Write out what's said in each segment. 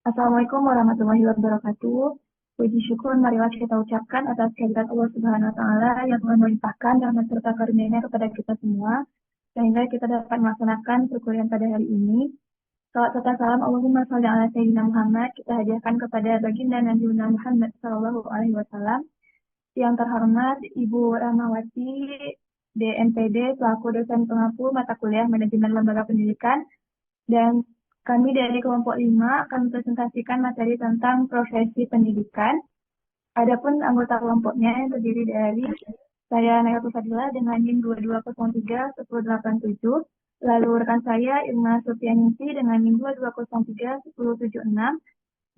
Assalamualaikum warahmatullahi wabarakatuh. Puji syukur marilah kita ucapkan atas kehadirat Allah Subhanahu wa taala yang telah melimpahkan rahmat serta karunia-Nya kepada kita semua sehingga kita dapat melaksanakan perkuliahan pada hari ini. Salawat serta salam Allahumma sholli ala sayyidina Muhammad kita hadiahkan kepada baginda Nabi Muhammad sallallahu alaihi wasallam. Yang terhormat Ibu Rahmawati DNPD selaku dosen pengampu mata kuliah manajemen lembaga pendidikan, dan kami dari kelompok 5 akan mempresentasikan materi tentang profesi pendidikan. Adapun anggota kelompoknya yang terdiri dari saya Nailatul Fadila dengan NIM 2203-1087, lalu rekan saya Irma Supianingsi dengan NIM 2203-1076,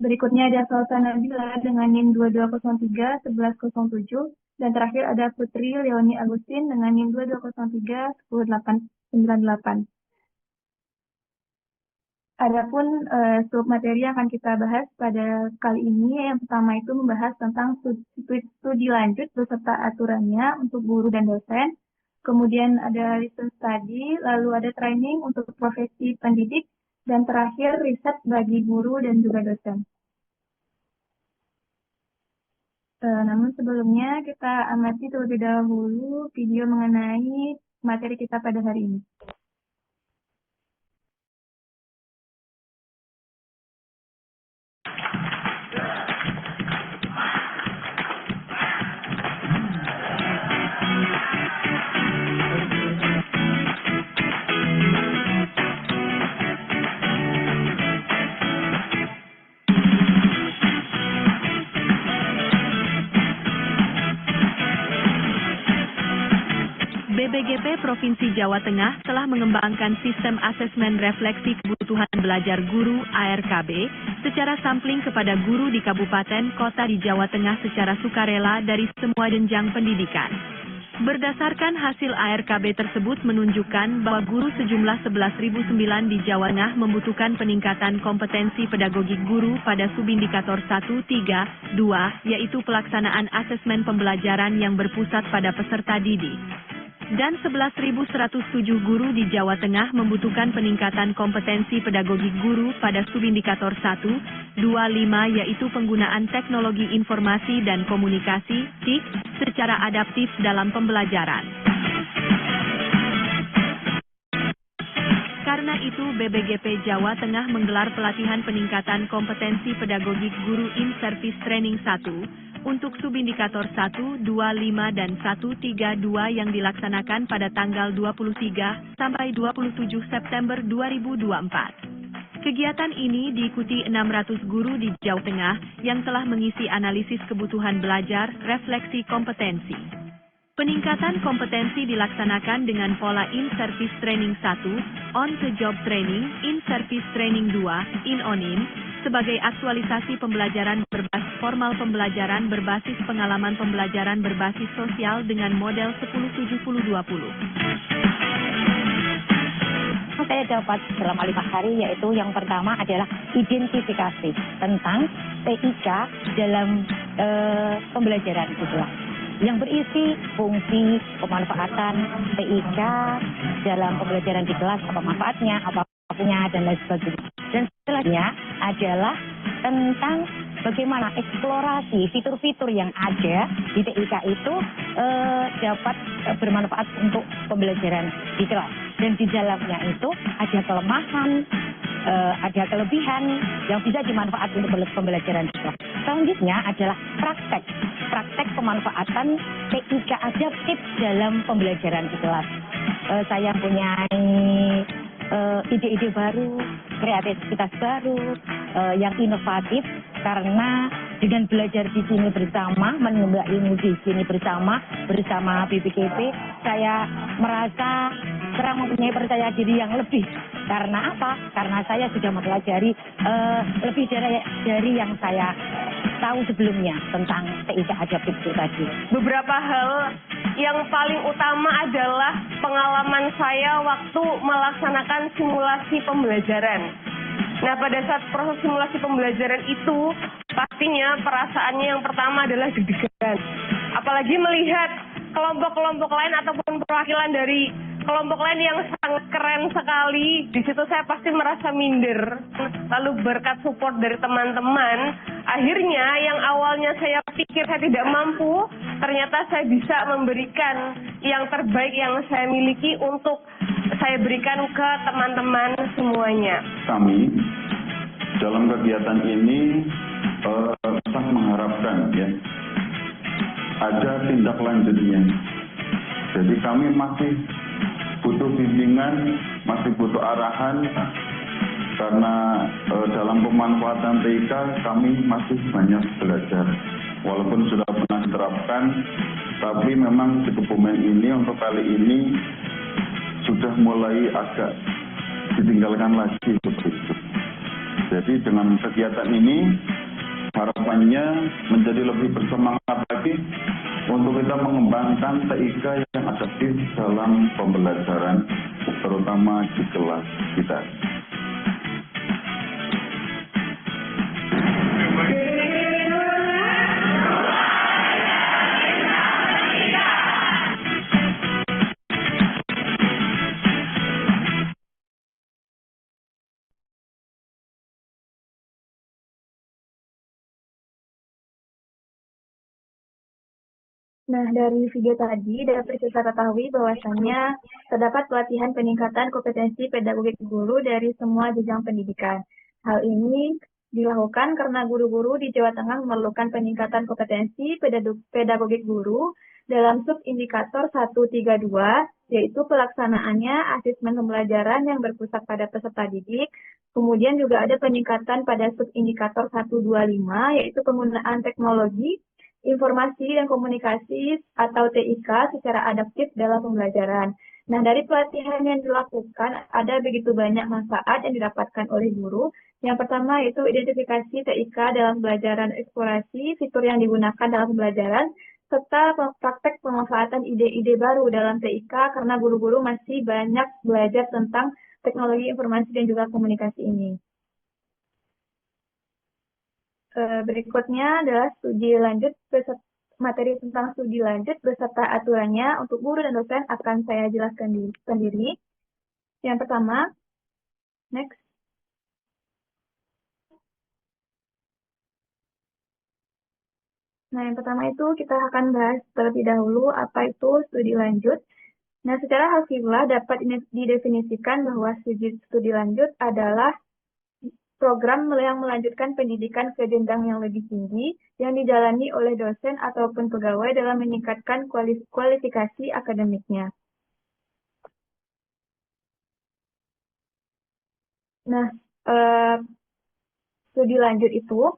berikutnya ada Salsa Nabila dengan NIM 2203-1107, dan terakhir ada Putri Leoni Agustin dengan NIM 2203-10898. Adapun submateri yang akan kita bahas pada kali ini, yang pertama itu membahas tentang studi lanjut beserta aturannya untuk guru dan dosen. Kemudian ada listen study, lalu ada training untuk profesi pendidik, dan terakhir riset bagi guru dan juga dosen. Namun sebelumnya kita amati terlebih dahulu video mengenai materi kita pada hari ini. BPGP Provinsi Jawa Tengah telah mengembangkan sistem asesmen refleksi kebutuhan belajar guru (ARKB) secara sampling kepada guru di kabupaten kota di Jawa Tengah secara sukarela dari semua jenjang pendidikan. Berdasarkan hasil ARKB tersebut menunjukkan bahwa guru sejumlah 11.009 di Jawa Tengah membutuhkan peningkatan kompetensi pedagogik guru pada subindikator 1, 3, 2, yaitu pelaksanaan asesmen pembelajaran yang berpusat pada peserta didik. Dan 11.107 guru di Jawa Tengah membutuhkan peningkatan kompetensi pedagogik guru pada subindikator 1, 2, 5 yaitu penggunaan teknologi informasi dan komunikasi (TIK) secara adaptif dalam pembelajaran. Karena itu BPGP Jawa Tengah menggelar pelatihan peningkatan kompetensi pedagogik guru in-service training 1 untuk subindikator 1, 2, 5, dan 132 yang dilaksanakan pada tanggal 23 sampai 27 September 2024. Kegiatan ini diikuti 600 guru di Jawa Tengah yang telah mengisi analisis kebutuhan belajar, refleksi kompetensi. Peningkatan kompetensi dilaksanakan dengan pola in-service training 1, on-the-job training, in-service training 2, in-on-in, sebagai aktualisasi pembelajaran berbasis formal pembelajaran berbasis pengalaman pembelajaran berbasis sosial dengan model 10-70-20. Saya dapat selama 5 hari, yaitu yang pertama adalah identifikasi tentang TIK dalam pembelajaran itu, yang berisi fungsi pemanfaatan TIK dalam pembelajaran di kelas, apa manfaatnya, apa punya, dan lain sebagainya. Dan setelahnya adalah tentang bagaimana eksplorasi fitur-fitur yang ada di TIK itu dapat bermanfaat untuk pembelajaran di kelas. Dan di dalamnya itu ada kelemahan, ada kelebihan yang bisa dimanfaatkan untuk pembelajaran di kelas. Selanjutnya adalah praktek pemanfaatan TIK adaptif dalam pembelajaran di kelas. Saya punya ide-ide baru, kreativitas baru, yang inovatif, karena dengan belajar di sini bersama, menimba ilmu di sini bersama BPGP, saya merasa sekarang mempunyai percaya diri yang lebih. Karena apa? Karena saya sudah mempelajari lebih dari yang saya tahu sebelumnya tentang TIK adaptif itu tadi. Beberapa hal yang paling utama adalah pengalaman saya waktu melaksanakan simulasi pembelajaran. Nah, pada saat proses simulasi pembelajaran itu, pastinya perasaannya yang pertama adalah deg-degan. Apalagi melihat kelompok-kelompok lain ataupun perwakilan dari kelompok lain yang sangat keren sekali. Di situ saya pasti merasa minder. Lalu berkat support dari teman-teman, akhirnya yang awalnya saya pikir saya tidak mampu, ternyata saya bisa memberikan yang terbaik yang saya miliki untuk saya berikan ke teman-teman semuanya. Kami dalam kegiatan ini sangat mengharapkan ya ada tindak lanjutnya. Jadi kami masih butuh bimbingan, masih butuh arahan karena dalam pemanfaatan TIK kami masih banyak belajar. Walaupun sudah pernah diterapkan, tapi memang di Kebumen ini untuk kali ini sudah mulai agak ditinggalkan lagi seperti itu. Jadi dengan kegiatan ini harapannya menjadi lebih bersemangat lagi untuk kita mengembangkan TIK yang adaptif dalam pembelajaran, terutama di kelas kita. Nah, dari video tadi dapat kita ketahui bahwasannya terdapat pelatihan peningkatan kompetensi pedagogik guru dari semua jenjang pendidikan. Hal ini dilakukan karena guru-guru di Jawa Tengah memerlukan peningkatan kompetensi pedagogik guru dalam subindikator 132, yaitu pelaksanaannya asesmen pembelajaran yang berpusat pada peserta didik. Kemudian juga ada peningkatan pada subindikator 125, yaitu penggunaan teknologi informasi dan komunikasi atau TIK secara adaptif dalam pembelajaran. Nah, dari pelatihan yang dilakukan ada begitu banyak manfaat yang didapatkan oleh guru. Yang pertama yaitu identifikasi TIK dalam pembelajaran eksplorasi, fitur yang digunakan dalam pembelajaran, serta praktek pemanfaatan ide-ide baru dalam TIK karena guru-guru masih banyak belajar tentang teknologi informasi dan juga komunikasi ini. Berikutnya adalah studi lanjut materi tentang studi lanjut beserta aturannya untuk guru dan dosen akan saya jelaskan sendiri. Yang pertama, next. Nah, yang pertama itu kita akan bahas terlebih dahulu apa itu studi lanjut. Nah, secara harfiah dapat didefinisikan bahwa studi lanjut adalah program yang melanjutkan pendidikan ke jenjang yang lebih tinggi yang dijalani oleh dosen ataupun pegawai dalam meningkatkan kualifikasi akademiknya. Nah, studi lanjut itu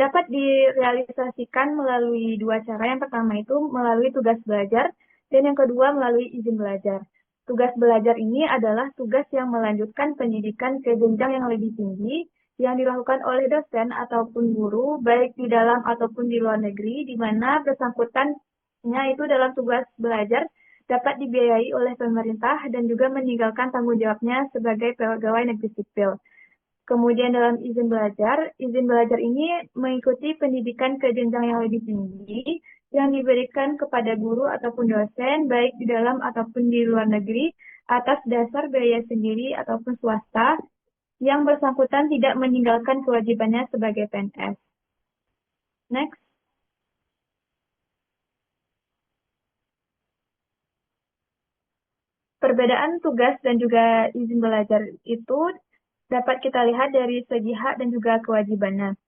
dapat direalisasikan melalui dua cara. Yang pertama itu melalui tugas belajar dan yang kedua melalui izin belajar. Tugas belajar ini adalah tugas yang melanjutkan pendidikan ke jenjang yang lebih tinggi yang dilakukan oleh dosen ataupun guru baik di dalam ataupun di luar negeri, di mana bersangkutannya itu dalam tugas belajar dapat dibiayai oleh pemerintah dan juga meninggalkan tanggung jawabnya sebagai pegawai negeri sipil. Kemudian dalam izin belajar ini mengikuti pendidikan ke jenjang yang lebih tinggi yang diberikan kepada guru ataupun dosen baik di dalam ataupun di luar negeri atas dasar biaya sendiri ataupun swasta yang bersangkutan tidak meninggalkan kewajibannya sebagai PNS. Next. Perbedaan tugas dan juga izin belajar itu dapat kita lihat dari segi hak dan juga kewajibannya.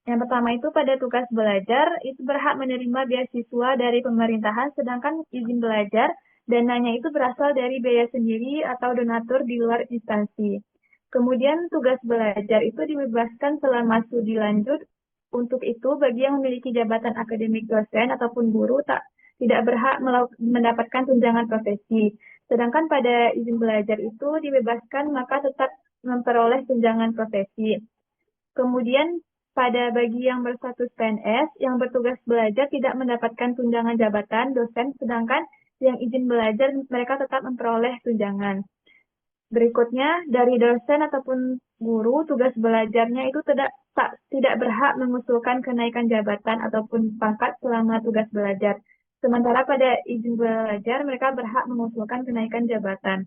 Yang pertama itu pada tugas belajar, itu berhak menerima beasiswa dari pemerintahan, sedangkan izin belajar, dananya itu berasal dari biaya sendiri atau donatur di luar instansi. Kemudian tugas belajar itu dibebaskan selama studi lanjut. Untuk itu, bagi yang memiliki jabatan akademik dosen ataupun guru tidak berhak mendapatkan tunjangan profesi. Sedangkan pada izin belajar itu dibebaskan maka tetap memperoleh tunjangan profesi. Kemudian bagi yang berstatus PNS, yang bertugas belajar tidak mendapatkan tunjangan jabatan dosen, sedangkan yang izin belajar mereka tetap memperoleh tunjangan. Berikutnya, dari dosen ataupun guru, tugas belajarnya itu tidak berhak mengusulkan kenaikan jabatan ataupun pangkat selama tugas belajar. Sementara pada izin belajar mereka berhak mengusulkan kenaikan jabatan.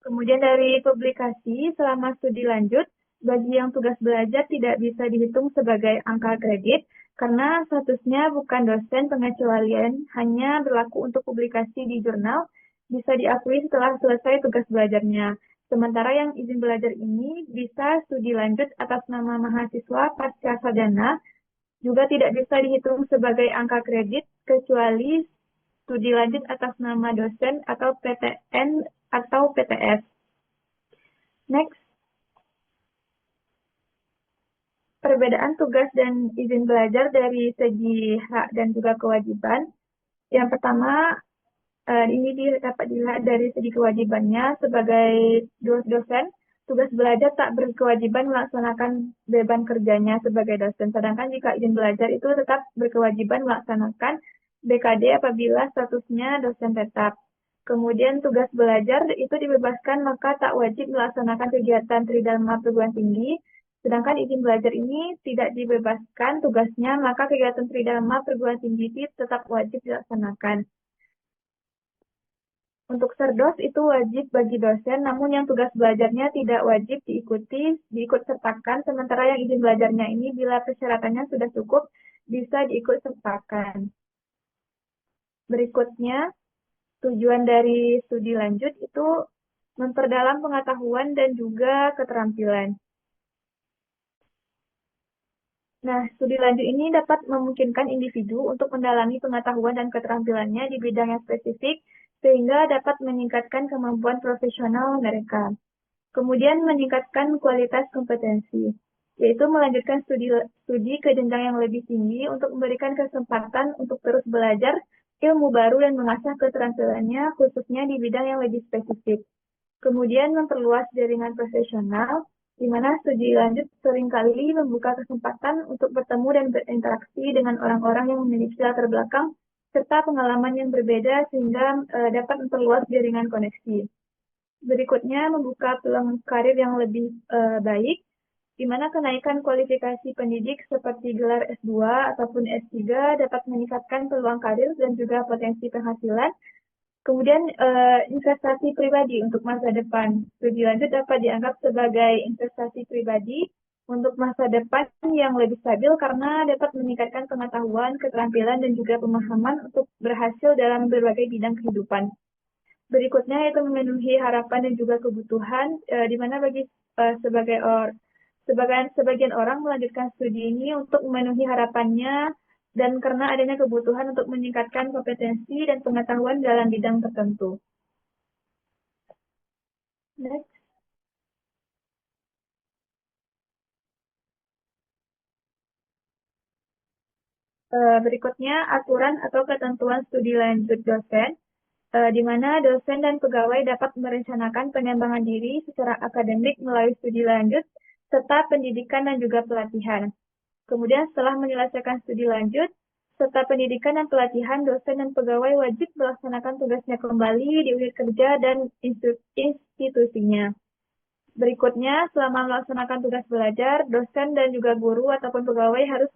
Kemudian dari publikasi selama studi lanjut, bagi yang tugas belajar tidak bisa dihitung sebagai angka kredit karena statusnya bukan dosen, pengecualian hanya berlaku untuk publikasi di jurnal, bisa diakui setelah selesai tugas belajarnya. Sementara yang izin belajar ini bisa studi lanjut atas nama mahasiswa pasca sarjana, juga tidak bisa dihitung sebagai angka kredit kecuali studi lanjut atas nama dosen atau PTN atau PTS. Next. Perbedaan tugas dan izin belajar dari segi hak dan juga kewajiban. Yang pertama, ini dapat dilihat dari segi kewajibannya sebagai dosen. Tugas belajar tak berkewajiban melaksanakan beban kerjanya sebagai dosen. Sedangkan jika izin belajar itu tetap berkewajiban melaksanakan BKD apabila statusnya dosen tetap. Kemudian tugas belajar itu dibebaskan maka tak wajib melaksanakan kegiatan tridharma perguruan tinggi. Sedangkan izin belajar ini tidak dibebaskan tugasnya, maka kegiatan tridharma perguruan tinggi tetap wajib dilaksanakan. Untuk serdos itu wajib bagi dosen, namun yang tugas belajarnya tidak wajib diikut sertakan, sementara yang izin belajarnya ini bila persyaratannya sudah cukup, bisa diikut sertakan. Berikutnya, tujuan dari studi lanjut itu memperdalam pengetahuan dan juga keterampilan. Nah, studi lanjut ini dapat memungkinkan individu untuk mendalami pengetahuan dan keterampilannya di bidang yang spesifik, sehingga dapat meningkatkan kemampuan profesional mereka. Kemudian meningkatkan kualitas kompetensi, yaitu melanjutkan studi ke jenjang yang lebih tinggi untuk memberikan kesempatan untuk terus belajar ilmu baru dan mengasah keterampilannya khususnya di bidang yang lebih spesifik. Kemudian memperluas jaringan profesional, di mana studi lanjut seringkali membuka kesempatan untuk bertemu dan berinteraksi dengan orang-orang yang memiliki latar belakang serta pengalaman yang berbeda sehingga dapat memperluas jaringan koneksi. Berikutnya, membuka peluang karir yang lebih baik, di mana kenaikan kualifikasi pendidik seperti gelar S2 ataupun S3 dapat meningkatkan peluang karir dan juga potensi penghasilan. Kemudian investasi pribadi untuk masa depan. Studi lanjut dapat dianggap sebagai investasi pribadi untuk masa depan yang lebih stabil karena dapat meningkatkan pengetahuan, keterampilan, dan juga pemahaman untuk berhasil dalam berbagai bidang kehidupan. Berikutnya yaitu memenuhi harapan dan juga kebutuhan, di mana bagi sebagian orang melanjutkan studi ini untuk memenuhi harapannya dan karena adanya kebutuhan untuk meningkatkan kompetensi dan pengetahuan dalam bidang tertentu. Next. Berikutnya, aturan atau ketentuan studi lanjut dosen, di mana dosen dan pegawai dapat merencanakan pengembangan diri secara akademik melalui studi lanjut, serta pendidikan dan juga pelatihan. Kemudian setelah menyelesaikan studi lanjut, serta pendidikan dan pelatihan, dosen dan pegawai wajib melaksanakan tugasnya kembali di unit kerja dan institusinya. Berikutnya, selama melaksanakan tugas belajar, dosen dan juga guru ataupun pegawai harus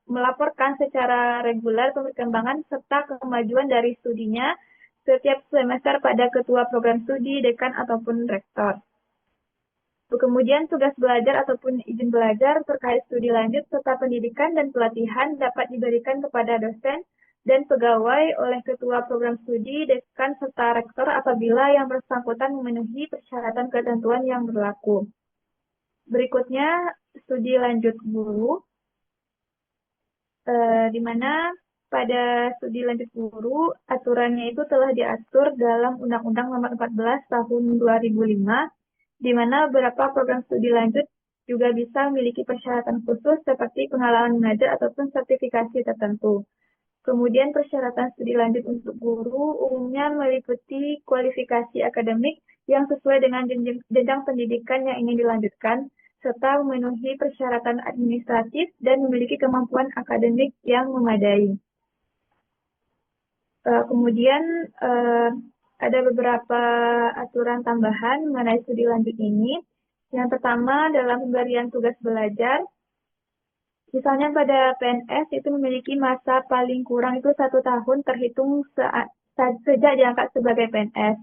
melaporkan secara reguler perkembangan serta kemajuan dari studinya setiap semester pada ketua program studi, dekan, ataupun rektor. Kemudian tugas belajar ataupun izin belajar terkait studi lanjut serta pendidikan dan pelatihan dapat diberikan kepada dosen dan pegawai oleh ketua program studi, dekan, serta rektor apabila yang bersangkutan memenuhi persyaratan ketentuan yang berlaku. Berikutnya, studi lanjut guru, di mana pada studi lanjut guru, aturannya itu telah diatur dalam Undang-Undang Nomor 14 Tahun 2005, di mana beberapa program studi lanjut juga bisa memiliki persyaratan khusus seperti pengalaman mengajar ataupun sertifikasi tertentu. Kemudian persyaratan studi lanjut untuk guru umumnya meliputi kualifikasi akademik yang sesuai dengan jenjang pendidikan yang ingin dilanjutkan, serta memenuhi persyaratan administratif dan memiliki kemampuan akademik yang memadai. Kemudian ada beberapa aturan tambahan mengenai studi lanjut ini. Yang pertama dalam pemberian tugas belajar, Misalnya pada PNS itu memiliki masa paling kurang itu 1 tahun terhitung sejak diangkat sebagai PNS.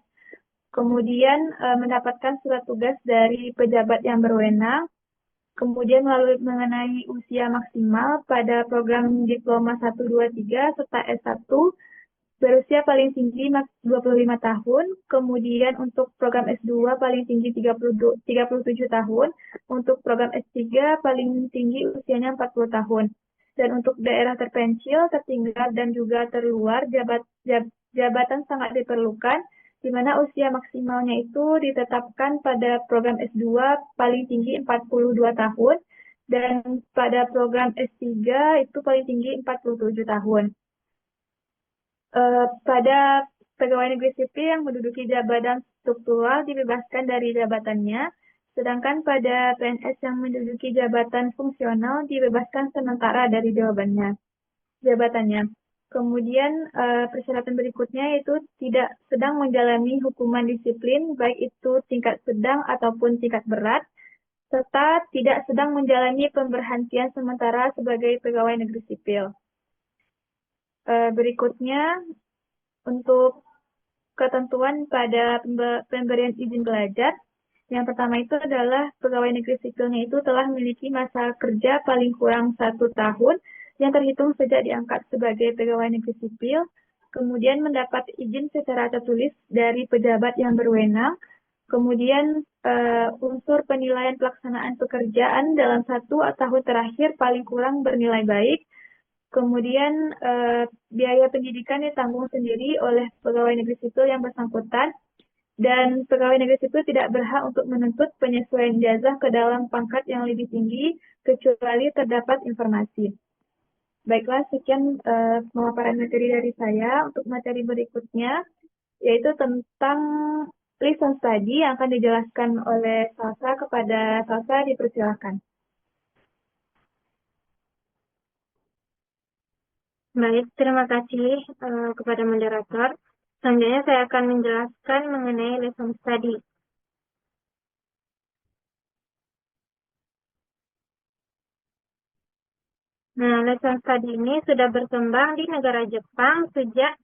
Kemudian mendapatkan surat tugas dari pejabat yang berwenang. Kemudian mengenai usia maksimal pada program Diploma 1, 2, 3 serta S1 berusia paling tinggi 25 tahun, kemudian untuk program S2 paling tinggi 37 tahun, untuk program S3 paling tinggi usianya 40 tahun. Dan untuk daerah terpencil, tertinggal, dan juga terluar, jabatan sangat diperlukan, di mana usia maksimalnya itu ditetapkan pada program S2 paling tinggi 42 tahun, dan pada program S3 itu paling tinggi 47 tahun. Pada pegawai negeri sipil yang menduduki jabatan struktural dibebaskan dari jabatannya, sedangkan pada PNS yang menduduki jabatan fungsional dibebaskan sementara dari jabatannya. Kemudian persyaratan berikutnya yaitu tidak sedang menjalani hukuman disiplin, baik itu tingkat sedang ataupun tingkat berat, serta tidak sedang menjalani pemberhentian sementara sebagai pegawai negeri sipil. Berikutnya, untuk ketentuan pada pemberian izin belajar, yang pertama itu adalah pegawai negeri sipilnya itu telah memiliki masa kerja paling kurang 1 tahun yang terhitung sejak diangkat sebagai pegawai negeri sipil, kemudian mendapat izin secara tertulis dari pejabat yang berwenang, kemudian unsur penilaian pelaksanaan pekerjaan dalam 1 tahun terakhir paling kurang bernilai baik. Kemudian biaya pendidikan ditanggung sendiri oleh pegawai negeri sipil yang bersangkutan, dan pegawai negeri sipil tidak berhak untuk menuntut penyesuaian ijazah ke dalam pangkat yang lebih tinggi kecuali terdapat informasi. Baiklah, sekian pemaparan materi dari saya. Untuk materi berikutnya yaitu tentang lisan study yang akan dijelaskan oleh Salsa. Kepada Salsa dipersilakan. Baik, terima kasih kepada moderator. Selanjutnya saya akan menjelaskan mengenai lesson study. Nah, lesson study ini sudah berkembang di negara Jepang sejak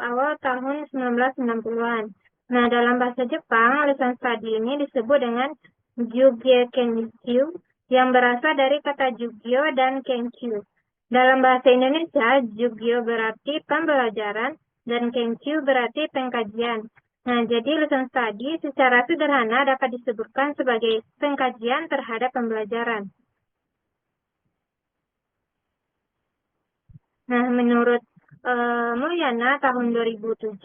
awal tahun 1990-an. Nah, dalam bahasa Jepang, lesson study ini disebut dengan Jugyo Kenkyu yang berasal dari kata Jugyo dan Kenkyu. Dalam bahasa Indonesia, Jugyo berarti pembelajaran dan Kenkyu berarti pengkajian. Nah, jadi lesson study secara sederhana dapat disebutkan sebagai pengkajian terhadap pembelajaran. Nah, menurut Mulyana tahun 2007,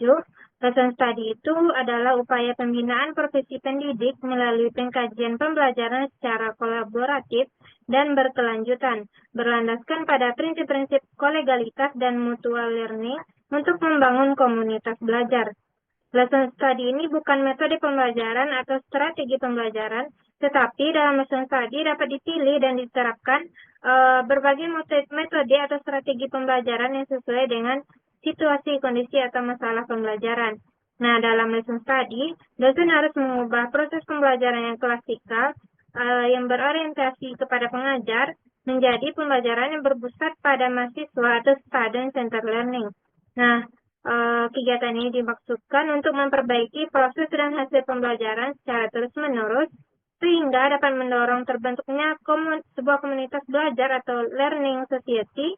lesson study itu adalah upaya pembinaan profesi pendidik melalui pengkajian pembelajaran secara kolaboratif dan berkelanjutan, berlandaskan pada prinsip-prinsip kolegalitas dan mutual learning untuk membangun komunitas belajar. Lesson study ini bukan metode pembelajaran atau strategi pembelajaran, tetapi dalam lesson study dapat dipilih dan diterapkan berbagai metode atau strategi pembelajaran yang sesuai dengan situasi, kondisi, atau masalah pembelajaran. Nah, dalam lesson study, dosen harus mengubah proses pembelajaran yang klasikal yang berorientasi kepada pengajar menjadi pembelajaran yang berpusat pada mahasiswa atau student-centered learning. Nah, kegiatan ini dimaksudkan untuk memperbaiki proses dan hasil pembelajaran secara terus-menerus sehingga dapat mendorong terbentuknya sebuah komunitas belajar atau learning society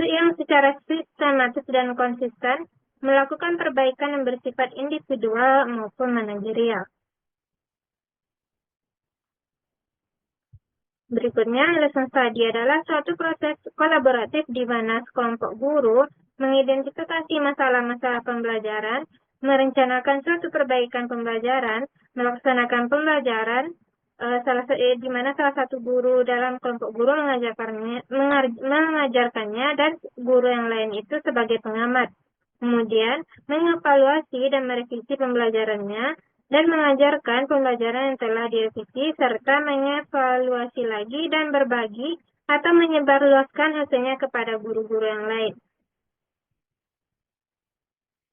yang secara sistematis dan konsisten melakukan perbaikan yang bersifat individual maupun manajerial. Berikutnya, lesson study adalah suatu proses kolaboratif di mana sekelompok guru mengidentifikasi masalah-masalah pembelajaran, merencanakan suatu perbaikan pembelajaran, melaksanakan pembelajaran, di mana salah satu guru dalam kelompok guru mengajarkannya dan guru yang lain itu sebagai pengamat. Kemudian, mengevaluasi dan merevisi pembelajarannya, dan mengajarkan pembelajaran yang telah direvisi, serta mengevaluasi lagi dan berbagi atau menyebarluaskan hasilnya kepada guru-guru yang lain.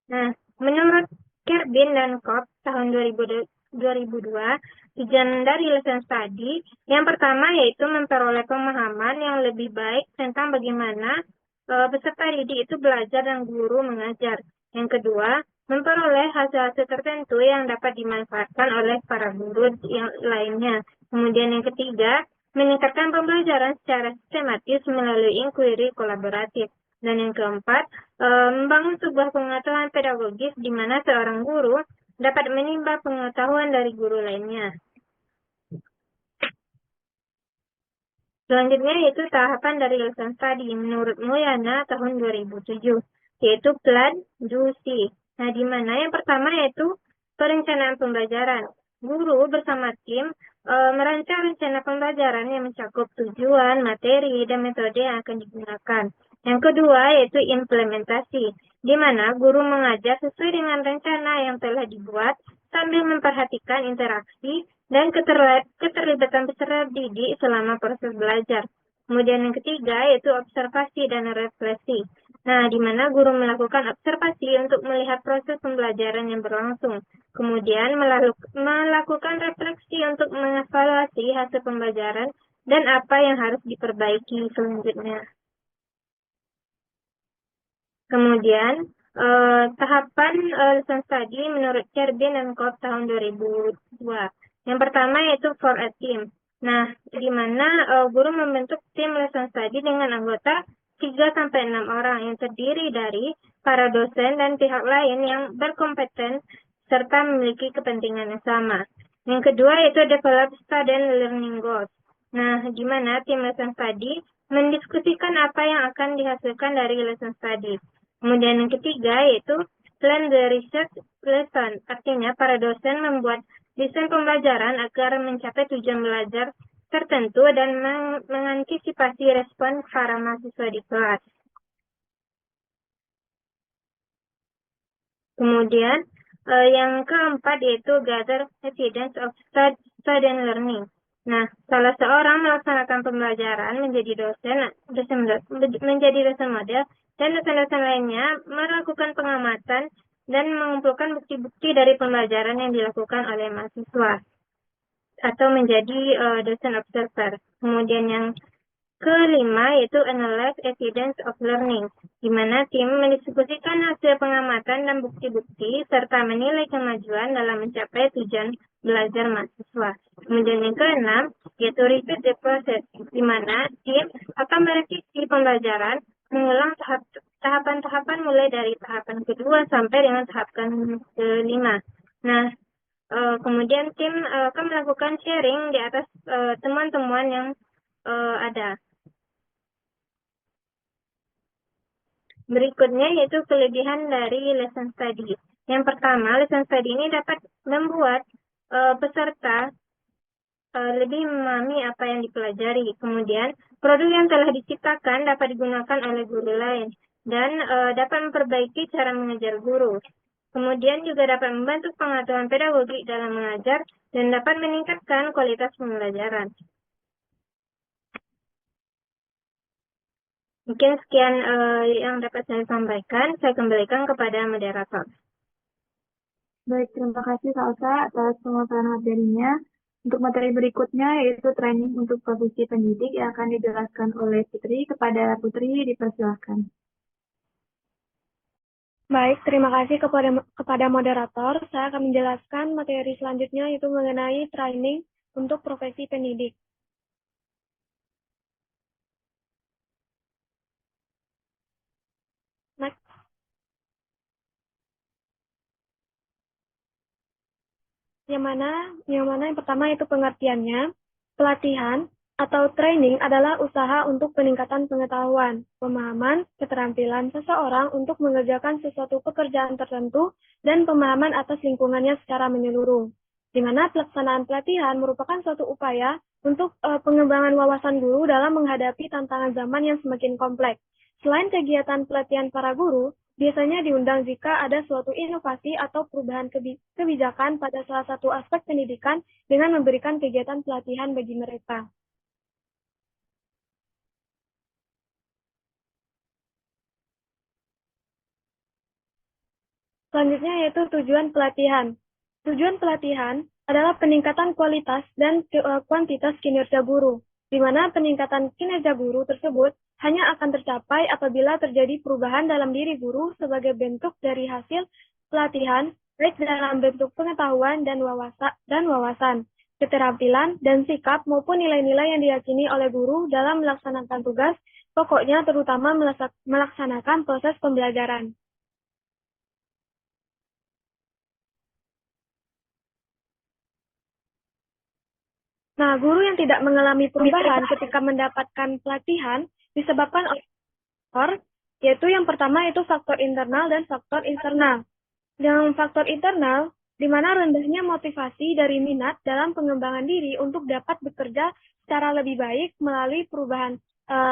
Nah, menurut Kerbin dan Kopp tahun 2008, 2002, tujuan dari lesson study yang pertama yaitu memperoleh pemahaman yang lebih baik tentang bagaimana peserta didik itu belajar dan guru mengajar. Yang kedua, memperoleh hasil-hasil tertentu yang dapat dimanfaatkan oleh para guru yang lainnya. Kemudian yang ketiga, meningkatkan pembelajaran secara sistematis melalui inquiry kolaboratif. Dan yang keempat, membangun sebuah pengetahuan pedagogis di mana seorang guru dapat menimba pengetahuan dari guru lainnya. Selanjutnya yaitu tahapan dari lesson study menurut Mulyana tahun 2007, yaitu plan, do, see. Nah, di mana yang pertama yaitu perencanaan pembelajaran. Guru bersama tim merancang rencana pembelajaran yang mencakup tujuan, materi, dan metode yang akan digunakan. Yang kedua yaitu implementasi, di mana guru mengajar sesuai dengan rencana yang telah dibuat sambil memperhatikan interaksi dan keterlibatan peserta didik selama proses belajar. Kemudian yang ketiga yaitu observasi dan refleksi. Nah, di mana guru melakukan observasi untuk melihat proses pembelajaran yang berlangsung. Kemudian melakukan refleksi untuk mengevaluasi hasil pembelajaran dan apa yang harus diperbaiki selanjutnya. Kemudian, tahapan lesson study menurut Cerbin dan Kopp tahun 2002. Yang pertama yaitu for a team. Nah, di mana guru membentuk tim lesson study dengan anggota 3-6 orang yang terdiri dari para dosen dan pihak lain yang berkompeten serta memiliki kepentingan yang sama. Yang kedua yaitu develop student learning goals. Nah, di mana tim lesson study mendiskusikan apa yang akan dihasilkan dari lesson study. Kemudian yang ketiga yaitu plan the research lesson. Artinya para dosen membuat desain pembelajaran agar mencapai tujuan belajar tertentu dan mengantisipasi respon para mahasiswa di kelas. Kemudian yang keempat yaitu gather evidence of student learning. Nah, salah seorang melaksanakan pembelajaran menjadi menjadi dosen model dan dosen-dosen lainnya melakukan pengamatan dan mengumpulkan bukti-bukti dari pembelajaran yang dilakukan oleh mahasiswa atau menjadi dosen observer. Kemudian yang kelima yaitu analyze evidence of learning, di mana tim mendiskusikan hasil pengamatan dan bukti-bukti serta menilai kemajuan dalam mencapai tujuan belajar mahasiswa. Kemudian yang keenam yaitu repeat the process, di mana tim akan merevisi pembelajaran, mengulang tahapan-tahapan mulai dari tahapan kedua sampai dengan tahapan kelima. Nah, kemudian tim akan melakukan sharing di atas temuan-temuan yang ada. Berikutnya yaitu kelebihan dari lesson study. Yang pertama, lesson study ini dapat membuat peserta lebih memahami apa yang dipelajari. Kemudian, produk yang telah diciptakan dapat digunakan oleh guru lain dan dapat memperbaiki cara mengajar guru. Kemudian juga dapat membantu pengetahuan pedagogik dalam mengajar dan dapat meningkatkan kualitas pembelajaran. Mungkin sekian yang dapat saya sampaikan. Saya kembalikan kepada moderator. Baik, terima kasih Salsa atas pemaparan materinya. Untuk materi berikutnya yaitu training untuk profesi pendidik yang akan dijelaskan oleh Putri. Kepada Putri, dipersilakan. Baik, terima kasih kepada moderator. Saya akan menjelaskan materi selanjutnya yaitu mengenai training untuk profesi pendidik. Next. Yang mana yang pertama itu pengertiannya. Pelatihan atau training adalah usaha untuk peningkatan pengetahuan, pemahaman, keterampilan seseorang untuk mengerjakan sesuatu pekerjaan tertentu, dan pemahaman atas lingkungannya secara menyeluruh. Di mana pelaksanaan pelatihan merupakan suatu upaya untuk pengembangan wawasan guru dalam menghadapi tantangan zaman yang semakin kompleks. Selain kegiatan pelatihan para guru, biasanya diundang jika ada suatu inovasi atau perubahan kebijakan pada salah satu aspek pendidikan dengan memberikan kegiatan pelatihan bagi mereka. Selanjutnya yaitu tujuan pelatihan. Tujuan pelatihan adalah peningkatan kualitas dan kuantitas kinerja guru, di mana peningkatan kinerja guru tersebut hanya akan tercapai apabila terjadi perubahan dalam diri guru sebagai bentuk dari hasil pelatihan, baik dalam bentuk pengetahuan dan wawasan, keterampilan, dan sikap maupun nilai-nilai yang diyakini oleh guru dalam melaksanakan tugas, pokoknya terutama melaksanakan proses pembelajaran. Nah, guru yang tidak mengalami perubahan ketika mendapatkan pelatihan disebabkan oleh faktor, yaitu yang pertama itu faktor internal dan faktor eksternal. Yang faktor internal, di mana rendahnya motivasi dari minat dalam pengembangan diri untuk dapat bekerja secara lebih baik melalui perubahan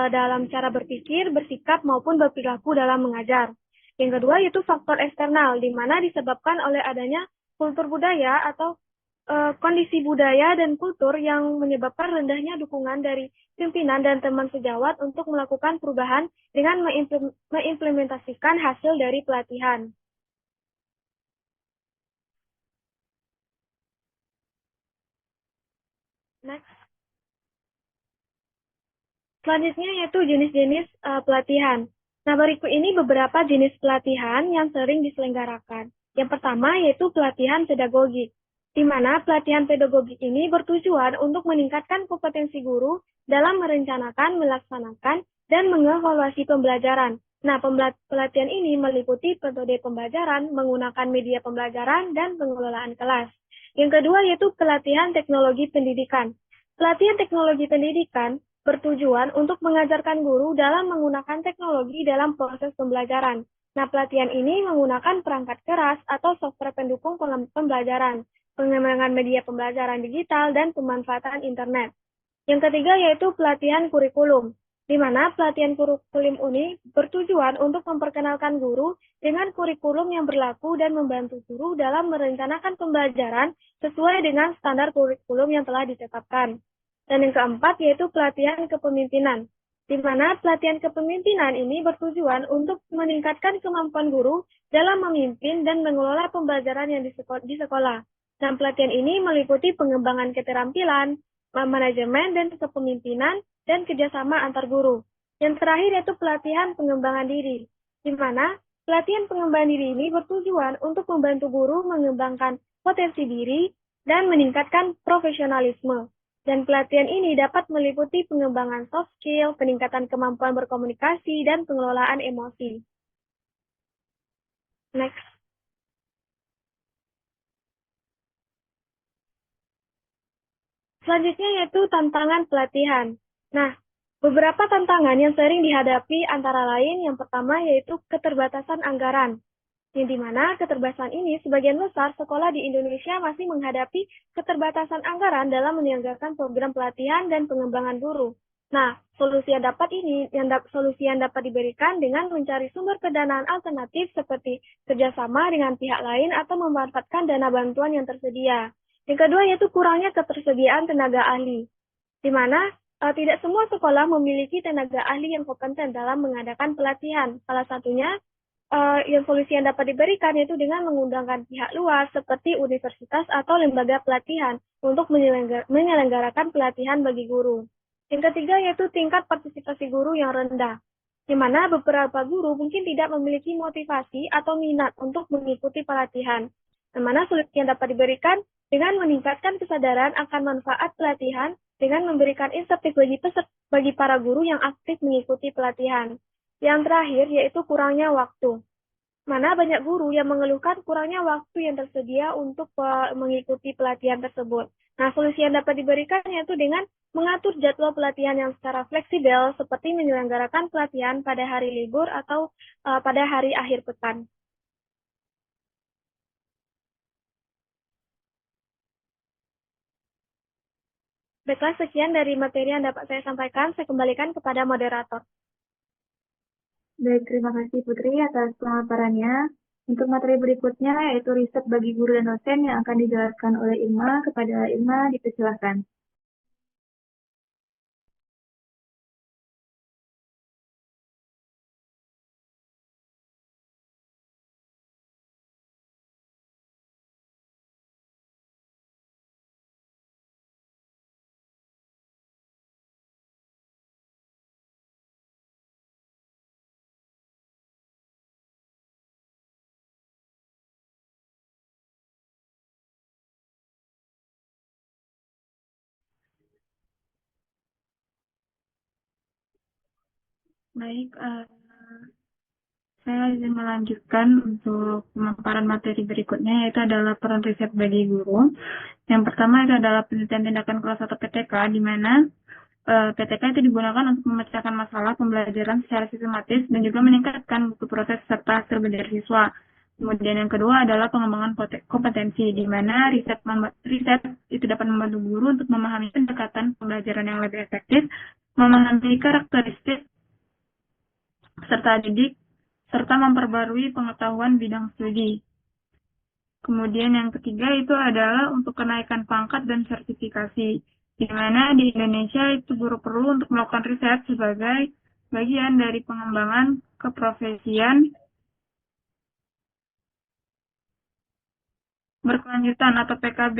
dalam cara berpikir, bersikap, maupun berperilaku dalam mengajar. Yang kedua yaitu faktor eksternal, di mana disebabkan oleh adanya kultur budaya atau kondisi budaya dan kultur yang menyebabkan rendahnya dukungan dari pimpinan dan teman sejawat untuk melakukan perubahan dengan mengimplementasikan hasil dari pelatihan. Next. Selanjutnya yaitu jenis-jenis pelatihan. Nah, berikut ini beberapa jenis pelatihan yang sering diselenggarakan. Yang pertama yaitu pelatihan pedagogik, di mana pelatihan pedagogik ini bertujuan untuk meningkatkan kompetensi guru dalam merencanakan, melaksanakan, dan mengevaluasi pembelajaran. Nah, pelatihan ini meliputi metode pembelajaran, menggunakan media pembelajaran, dan pengelolaan kelas. Yang kedua yaitu pelatihan teknologi pendidikan. Pelatihan teknologi pendidikan bertujuan untuk mengajarkan guru dalam menggunakan teknologi dalam proses pembelajaran. Nah, pelatihan ini menggunakan perangkat keras atau software pendukung pembelajaran, pengembangan media pembelajaran digital, dan pemanfaatan internet. Yang ketiga yaitu pelatihan kurikulum, di mana pelatihan kurikulum ini bertujuan untuk memperkenalkan guru dengan kurikulum yang berlaku dan membantu guru dalam merencanakan pembelajaran sesuai dengan standar kurikulum yang telah ditetapkan. Dan yang keempat yaitu pelatihan kepemimpinan, di mana pelatihan kepemimpinan ini bertujuan untuk meningkatkan kemampuan guru dalam memimpin dan mengelola pembelajaran yang di sekolah. Dan pelatihan ini meliputi pengembangan keterampilan, manajemen dan kepemimpinan, dan kerjasama antar guru. Yang terakhir yaitu pelatihan pengembangan diri, di mana pelatihan pengembangan diri ini bertujuan untuk membantu guru mengembangkan potensi diri dan meningkatkan profesionalisme. Dan pelatihan ini dapat meliputi pengembangan soft skill, peningkatan kemampuan berkomunikasi, dan pengelolaan emosi. Next. Selanjutnya yaitu tantangan pelatihan. Nah, beberapa tantangan yang sering dihadapi antara lain yang pertama yaitu keterbatasan anggaran. Yang dimana keterbatasan ini sebagian besar sekolah di Indonesia masih menghadapi keterbatasan anggaran dalam menyelenggarakan program pelatihan dan pengembangan guru. Nah, solusi yang dapat diberikan dengan mencari sumber pendanaan alternatif seperti kerjasama dengan pihak lain atau memanfaatkan dana bantuan yang tersedia. Yang kedua yaitu kurangnya ketersediaan tenaga ahli, di mana tidak semua sekolah memiliki tenaga ahli yang kompeten dalam mengadakan pelatihan. Salah satunya yang solusi yang dapat diberikan yaitu dengan mengundangkan pihak luar seperti universitas atau lembaga pelatihan untuk menyelenggarakan pelatihan bagi guru. Yang ketiga yaitu tingkat partisipasi guru yang rendah, di mana beberapa guru mungkin tidak memiliki motivasi atau minat untuk mengikuti pelatihan. Di mana solusi yang dapat diberikan dengan meningkatkan kesadaran akan manfaat pelatihan dengan memberikan insentif bagi para guru yang aktif mengikuti pelatihan. Yang terakhir yaitu kurangnya waktu, mana banyak guru yang mengeluhkan kurangnya waktu yang tersedia untuk mengikuti pelatihan tersebut. Nah, solusi yang dapat diberikan yaitu dengan mengatur jadwal pelatihan yang secara fleksibel seperti menyelenggarakan pelatihan pada hari libur atau pada hari akhir pekan. Baiklah, sekian dari materi yang dapat saya sampaikan. Saya kembalikan kepada moderator. Baik, terima kasih Putri atas pemaparannya. Untuk materi berikutnya yaitu riset bagi guru dan dosen yang akan dijelaskan oleh Irma. Kepada Irma, dipersilakan. Baik, saya izin melanjutkan untuk pemaparan materi berikutnya, yaitu adalah peran riset bagi guru. Yang pertama itu adalah penelitian tindakan kelas atau PTK, di mana PTK itu digunakan untuk memecahkan masalah pembelajaran secara sistematis dan juga meningkatkan mutu proses serta hasil belajar siswa. Kemudian yang kedua adalah pengembangan kompetensi, di mana riset itu dapat membantu guru untuk memahami pendekatan pembelajaran yang lebih efektif, memahami karakteristik serta didik, serta memperbarui pengetahuan bidang studi. Kemudian yang ketiga itu adalah untuk kenaikan pangkat dan sertifikasi, di mana di Indonesia itu guru perlu untuk melakukan riset sebagai bagian dari pengembangan keprofesian berkelanjutan atau PKB,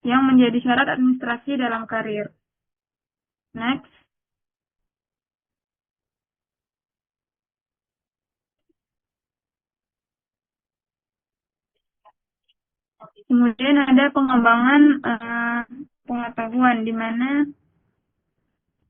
yang menjadi syarat administrasi dalam karir. Next. Kemudian ada pengembangan pengetahuan, di mana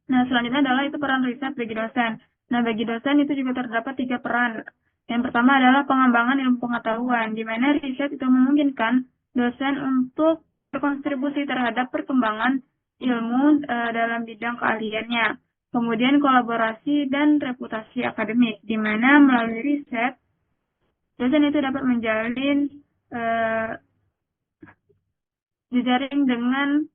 selanjutnya adalah itu peran riset bagi dosen. Nah, bagi dosen itu juga terdapat 3 peran. Yang pertama adalah pengembangan ilmu pengetahuan, di mana riset itu memungkinkan dosen untuk berkontribusi terhadap perkembangan ilmu dalam bidang keahliannya. Kemudian kolaborasi dan reputasi akademik, di mana melalui riset, dosen itu dapat menjalin jejaring dengan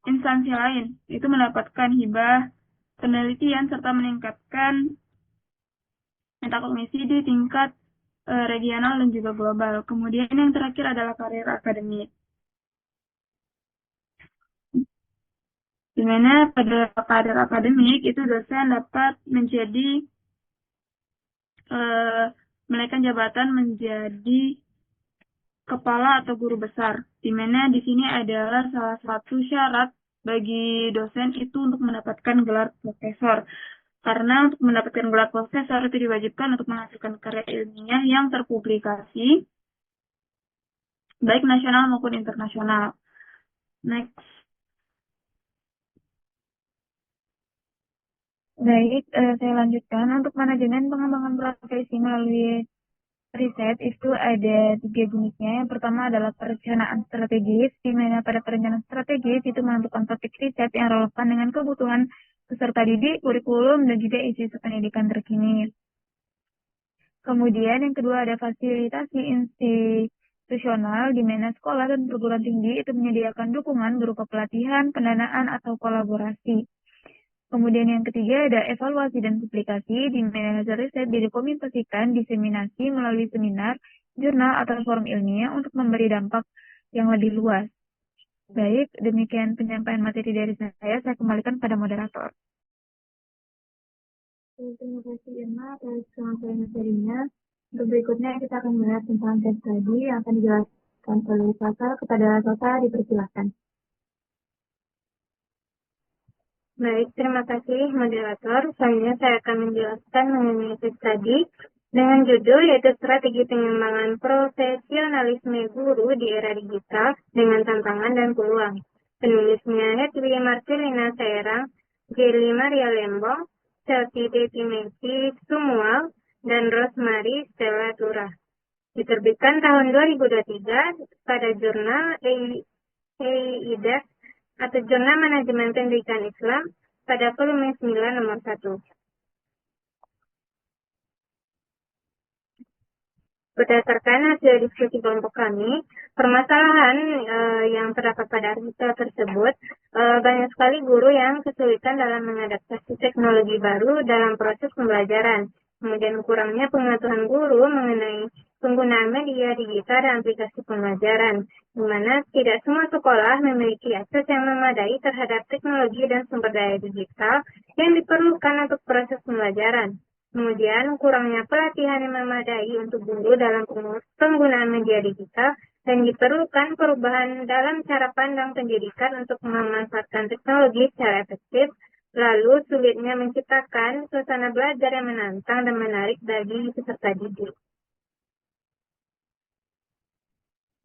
instansi lain, itu mendapatkan hibah penelitian serta meningkatkan metakognisi di tingkat regional dan juga global. Kemudian yang terakhir adalah karir akademik, di mana pada karir akademik itu dosen dapat menjadi menaikkan jabatan menjadi kepala atau guru besar, di mana di sini adalah salah satu syarat bagi dosen itu untuk mendapatkan gelar profesor. Karena untuk mendapatkan gelar profesor itu diwajibkan untuk menghasilkan karya ilmiah yang terpublikasi, baik nasional maupun internasional. Next. Baik, saya lanjutkan. Untuk manajemen pengembangan profesi melalui riset itu ada 3 jenisnya. Yang pertama adalah perencanaan strategis, di mana pada perencanaan strategis itu menentukan topik riset yang relevan dengan kebutuhan peserta didik, kurikulum, dan juga isu pendidikan terkini. Kemudian yang kedua ada fasilitasi institusional, di mana sekolah dan perguruan tinggi itu menyediakan dukungan berupa pelatihan, pendanaan, atau kolaborasi. Kemudian yang ketiga ada evaluasi dan publikasi, di mana hasil riset didokumentasikan, diseminasi melalui seminar, jurnal, atau forum ilmiah untuk memberi dampak yang lebih luas. Baik, demikian penyampaian materi dari saya kembalikan pada moderator. Terima kasih Irma atas penyampaian materinya. Untuk berikutnya kita akan melihat tentang case study yang akan dijelaskan oleh Sasa. Kepada Sasa dipersilakan. Baik, terima kasih moderator. Selanjutnya saya akan menjelaskan mengenai case study dengan judul yaitu strategi pengembangan profesionalisme guru di era digital dengan tantangan dan peluang. Penulisnya Hedwig Marcelina Serang, Geli Maria Lembong, Chelsea Detimenti Sumual, dan Rosemary Stella Tura. Diterbitkan tahun 2023 pada jurnal EIDAS atau Jurnal Manajemen Pendidikan Islam pada volume 9 nomor 1. Berdasarkan hasil diskusi kelompok kami, permasalahan yang terdapat pada artikel tersebut, banyak sekali guru yang kesulitan dalam mengadaptasi teknologi baru dalam proses pembelajaran. Kemudian kurangnya pengetahuan guru mengenai penggunaan media digital dan aplikasi pembelajaran, di mana tidak semua sekolah memiliki akses yang memadai terhadap teknologi dan sumber daya digital yang diperlukan untuk proses pembelajaran. Kemudian kurangnya pelatihan yang memadai untuk guru dalam penggunaan media digital dan diperlukan perubahan dalam cara pandang pendidikan untuk memanfaatkan teknologi secara efektif. Lalu sulitnya menciptakan suasana belajar yang menantang dan menarik bagi peserta didik.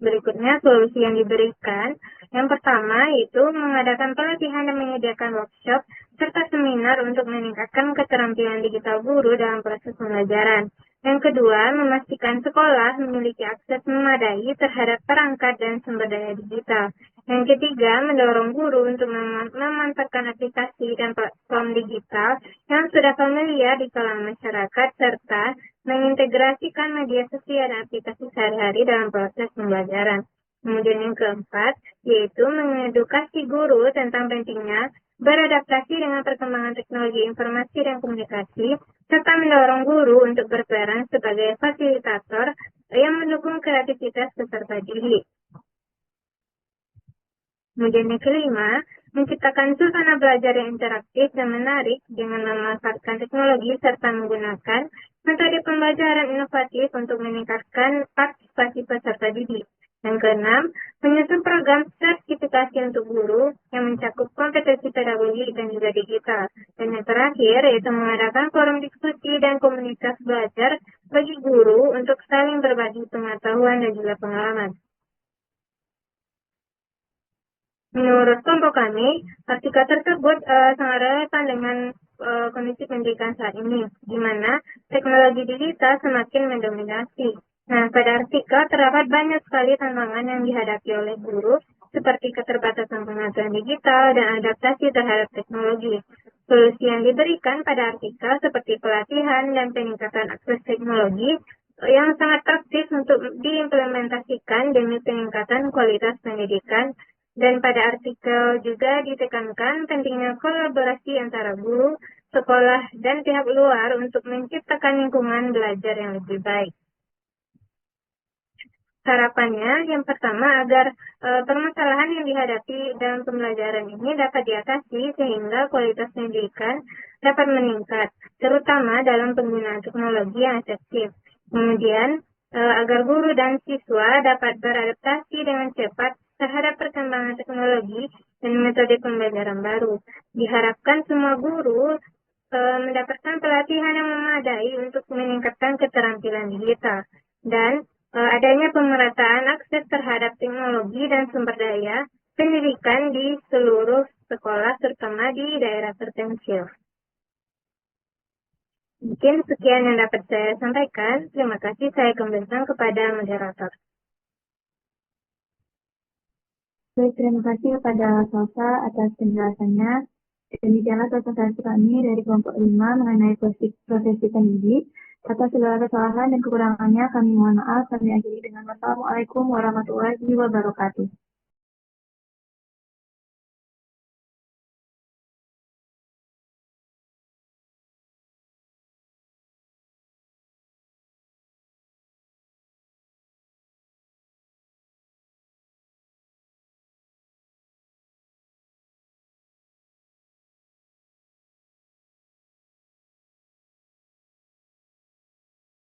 Berikutnya solusi yang diberikan. Yang pertama yaitu mengadakan pelatihan dan menyediakan workshop serta seminar untuk meningkatkan keterampilan digital guru dalam proses pembelajaran. Yang kedua, memastikan sekolah memiliki akses memadai terhadap perangkat dan sumber daya digital. Yang ketiga, mendorong guru untuk memanfaatkan aplikasi dan platform digital yang sudah familiar di kalangan masyarakat serta mengintegrasikan media sosial dan aplikasi sehari-hari dalam proses pembelajaran. Kemudian yang keempat, yaitu mengedukasi guru tentang pentingnya beradaptasi dengan perkembangan teknologi informasi dan komunikasi, serta mendorong guru untuk berperan sebagai fasilitator yang mendukung kreativitas peserta didik. Kemudian yang kelima, menciptakan suasana belajar yang interaktif dan menarik dengan memanfaatkan teknologi serta menggunakan metode pembelajaran inovatif untuk meningkatkan partisipasi peserta didik. Yang keenam, menyusun program sertifikasi untuk guru yang mencakup kompetensi pedagogik dan juga digital. Dan yang terakhir, yaitu mengadakan forum diskusi dan komunitas belajar bagi guru untuk saling berbagi pengetahuan dan juga pengalaman. Menurut kelompok kami, artikel tersebut sangat relevan dengan kondisi pendidikan saat ini, di mana teknologi digital semakin mendominasi. Nah, pada artikel terdapat banyak sekali tantangan yang dihadapi oleh guru, seperti keterbatasan pengetahuan digital dan adaptasi terhadap teknologi. Solusi yang diberikan pada artikel seperti pelatihan dan peningkatan akses teknologi yang sangat praktis untuk diimplementasikan demi peningkatan kualitas pendidikan. Dan pada artikel juga ditekankan pentingnya kolaborasi antara guru, sekolah, dan pihak luar untuk menciptakan lingkungan belajar yang lebih baik. Harapannya, yang pertama, agar permasalahan yang dihadapi dalam pembelajaran ini dapat diatasi sehingga kualitas pendidikan dapat meningkat, terutama dalam penggunaan teknologi yang efektif. Kemudian, agar guru dan siswa dapat beradaptasi dengan cepat terhadap perkembangan teknologi dan metode pembelajaran baru. Diharapkan semua guru mendapatkan pelatihan yang memadai untuk meningkatkan keterampilan digital. Dan adanya pemerataan akses terhadap teknologi dan sumber daya pendidikan di seluruh sekolah, terutama di daerah terpencil. Mungkin sekian yang dapat saya sampaikan. Terima kasih, saya kembalikan kepada moderator. Baik, terima kasih kepada Salsa atas penjelasannya. Demikianlah presentasi kami dari kelompok 5 mengenai profesi pendidik. Atas segala kesalahan dan kekurangannya kami mohon maaf. Kami akhiri dengan wassalamualaikum warahmatullahi wabarakatuh.